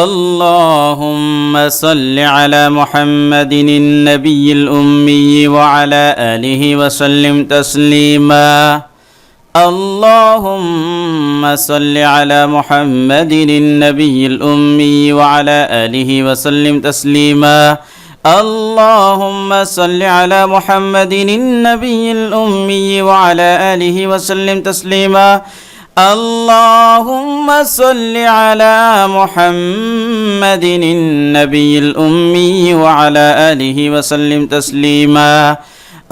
اللهم صل على محمد النبي الأمي وعلى آله وسلم تسليما اللهم صل على محمد النبي الأمي وعلى آله وسلم تسليما اللهم صل على محمد النبي الأمي وعلى آله وسلم تسليما اللهم صل على محمد النبي الأمي وعلى آله وسلم تسليما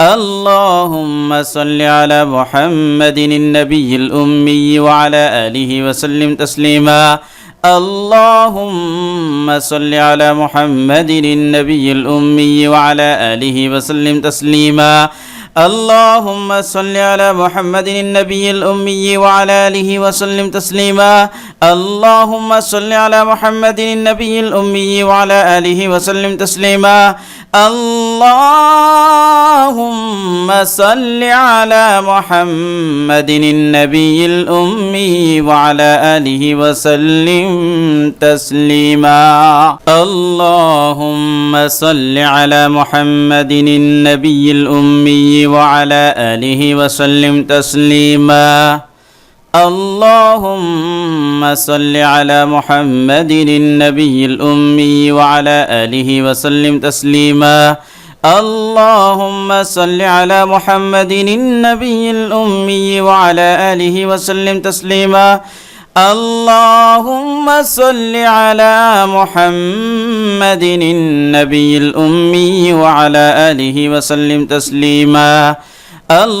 اللهم صل على محمد النبي الأمي وعلى آله وسلم تسليما اللهم صل على محمد النبي الأمي وعلى آله وسلم تسليما اللهم صل على محمد النبي الأمي وعلى آله وسلم تسليما اللهم صل على محمد النبي الأمي وعلى آله وسلم تسليما اللهم صل على محمد النبي الأمي وعلى آله وسلم تسليما اللهم صل على محمد النبي الأمي وعلى آله وسلم تسليما اللهم صل على محمد النبي الأمي وعلى آله وسلم تسليما اللهم صل على محمد النبي الأمي وعلى آله وسلم تسليما اللهم صل على محمد النبي الأمي وعلى آله وسلم تسليما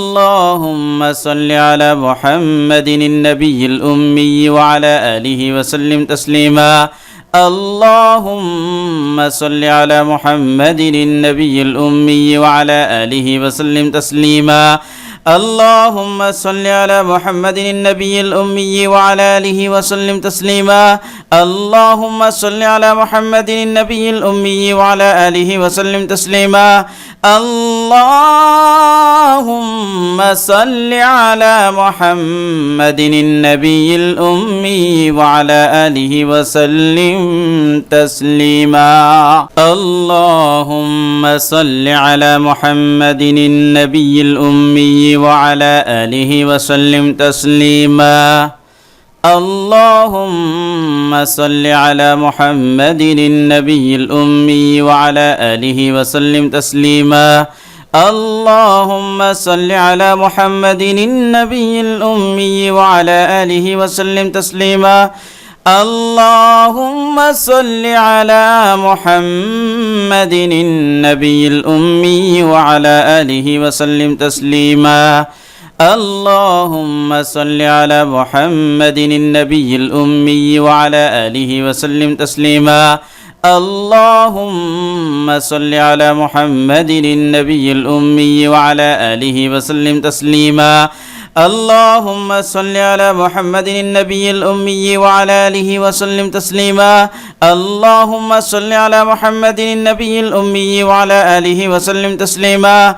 اللهم صل على محمد النبي الأمي وعلى آله وسلم تسليما اللهم صل على محمد النبي الأمي وعلى آله وسلم تسليما اللهم صل على محمد النبي الأمي وعلى آله وسلم تسليما اللهم صل على محمد النبي الأمي وعلى آله وسلم تسليما اللهم صل على محمد النبي الأمي وعلى آله وسلم تسليما اللهم صل على محمد النبي الأمي وعلى آله وسلم تسليما اللهم صل على محمد النبي الأمي وعلى آله وسلم تسليما اللهم صل على محمد النبي الأمي وعلى آله وسلم تسليما اللهم صل على محمد النبي الأمي وعلى آله وسلم تسليما اللهم صل على محمد النبي الأمي وعلى آله وسلم تسليما اللهم صل على محمد النبي الأمي وعلى آله وسلم تسليما اللهم صل على محمد النبي الأمي وعلى آله وسلم تسليما اللهم صل على محمد النبي الأمي وعلى آله وسلم تسليما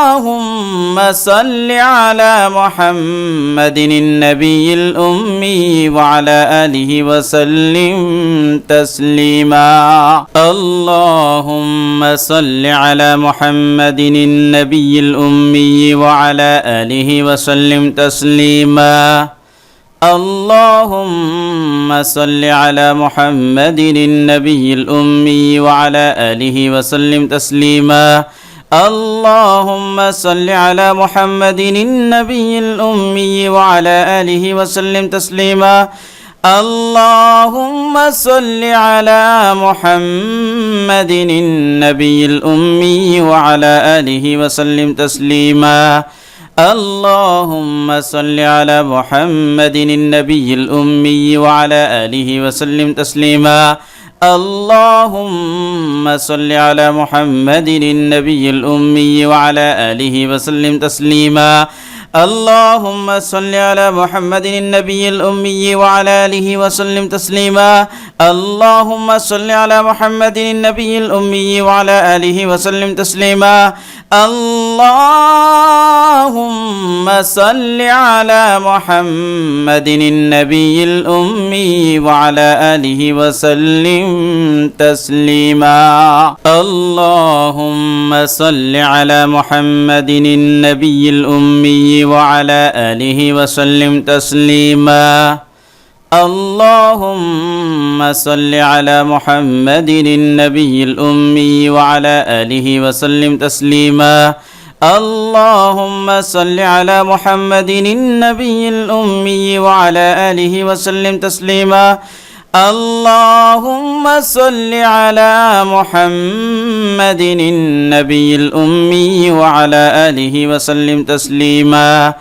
اللهم صل على محمد النبي الأمي وعلى آله وسلم تسليما اللهم صل على محمد النبي الأمي وعلى آله وسلم تسليما اللهم صل على محمد النبي الأمي وعلى آله وسلم تسليما اللهم صل على محمد النبي الأمي وعلى آله وسلم تسليما اللهم صل على محمد النبي الأمي وعلى آله وسلم تسليما اللهم صل على محمد النبي الأمي وعلى آله وسلم تسليما اللهم صل على محمد النبي الأمي وعلى آله وسلم تسليما اللهم صل على محمد النبي الأمي وعلى آله وسلم تسليما اللهم صل على محمد النبي الأمي وعلى آله وسلم تسليما اللهم صل على محمد النبي الأمي وعلى آله وسلم تسليما اللهم صل على محمد النبي الأمي وعلى آله وسلم تسليما اللهم صل على محمد النبي الأمي وعلى آله وسلم تسليما اللهم صل على محمد النبي الأمي وعلى آله وسلم تسليما اللهم صل على محمد النبي الأمي وعلى آله وسلم تسليما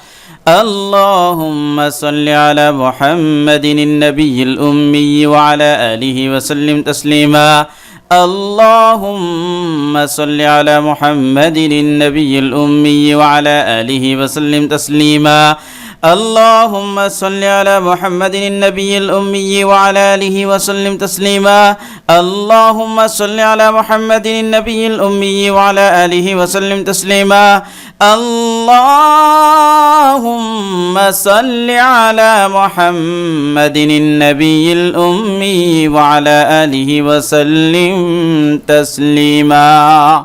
اللهم صل على محمد النبي الأمي وعلى آله وسلم تسليما اللهم صل على محمد النبي الأمي وعلى آله وسلم تسليما اللهم صل على محمد النبي الأمي وعلى آله وسلم تسليما اللهم صل على محمد النبي الأمي وعلى آله وسلم تسليما اللهم صل على محمد النبي الأمي وعلى آله وسلم تسليما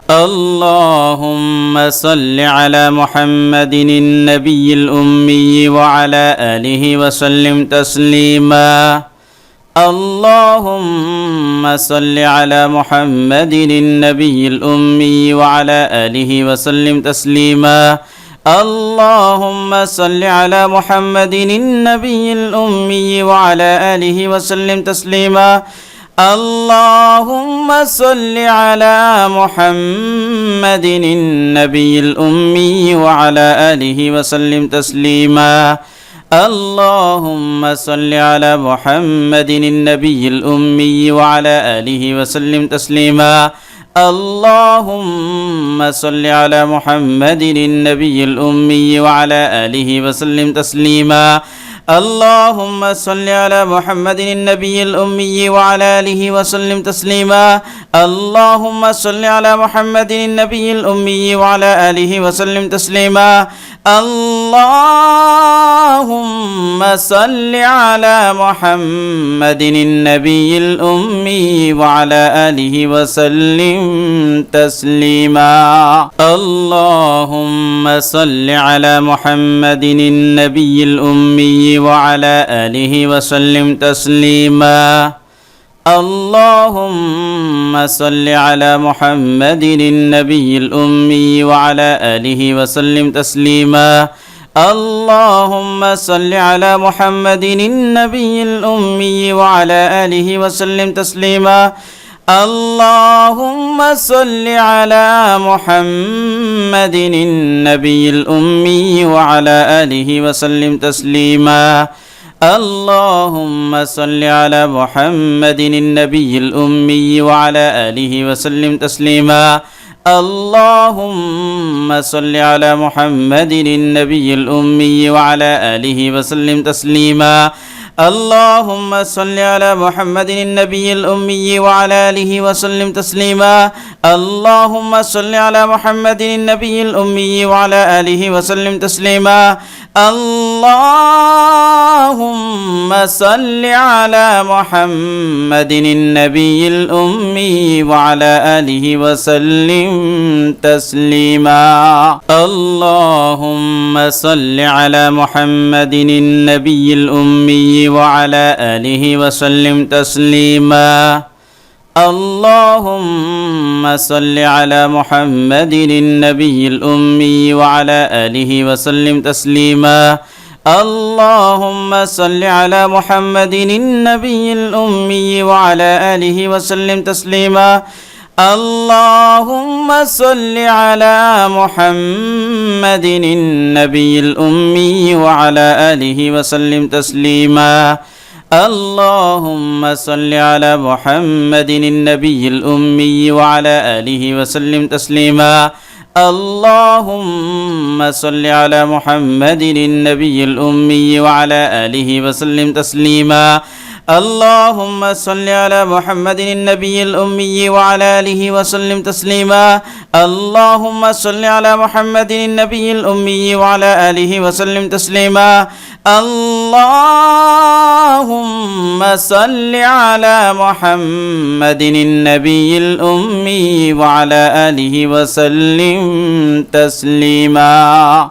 اللهم صل على محمد النبي الأمي وعلى آله وسلم تسليما اللهم صل على محمد النبي الأمي وعلى آله وسلم تسليما اللهم صل على محمد النبي الأمي وعلى آله وسلم تسليما اللهم صل على محمد النبي الأمي وعلى آله وسلم تسليما اللهم صل على محمد النبي الأمي وعلى آله وسلم تسليما اللهم صل على محمد النبي الأمي وعلى آله وسلم تسليما اللهم صل على محمد النبي الأمي وعلى آله وسلم تسليما اللهم صل على محمد النبي الأمي وعلى آله وسلم تسليما اللهم صل على محمد النبي الأمي وعلى آله وسلم تسليما اللهم صل على محمد النبي الأمي وعلى آله وسلم تسليما اللهم صل على محمد النبي الأمي وعلى آله وسلم تسليما اللهم صل على محمد النبي الأمي وعلى آله وسلم تسليما اللهم صل على محمد النبي الأمي وعلى آله وسلم تسليما اللهم صل على محمد النبي الأمي وعلى آله وسلم تسليما اللهم صل على محمد النبي الأمي وعلى آله وسلم تسليما اللهم صل على محمد النبي الأمي وعلى آله وسلم تسليما اللهم صل على محمد النبي الأمي وعلى آله وسلم تسليما اللهم صل على محمد النبي الأمي وعلى آله وسلم تسليما اللهم صل على محمد النبي الأمي وعلى آله وسلم تسليما اللهم صل على محمد النبي الأمي وعلى آله وسلم تسليما اللهم صل على محمد النبي الأمي وعلى آله وسلم تسليما اللهم صل على محمد النبي الأمي وعلى آله وسلم تسليما اللهم صل على محمد النبي الأمي وعلى آله وسلم تسليما اللهم صل على محمد النبي الأمي وعلى آله وسلم تسليما اللهم صل على محمد النبي الأمي وعلى آله وسلم تسليما اللهم صل على محمد النبي الأمي وعلى آله وسلم تسليما اللهم صل على محمد النبي الأمي وعلى آله وسلم تسليما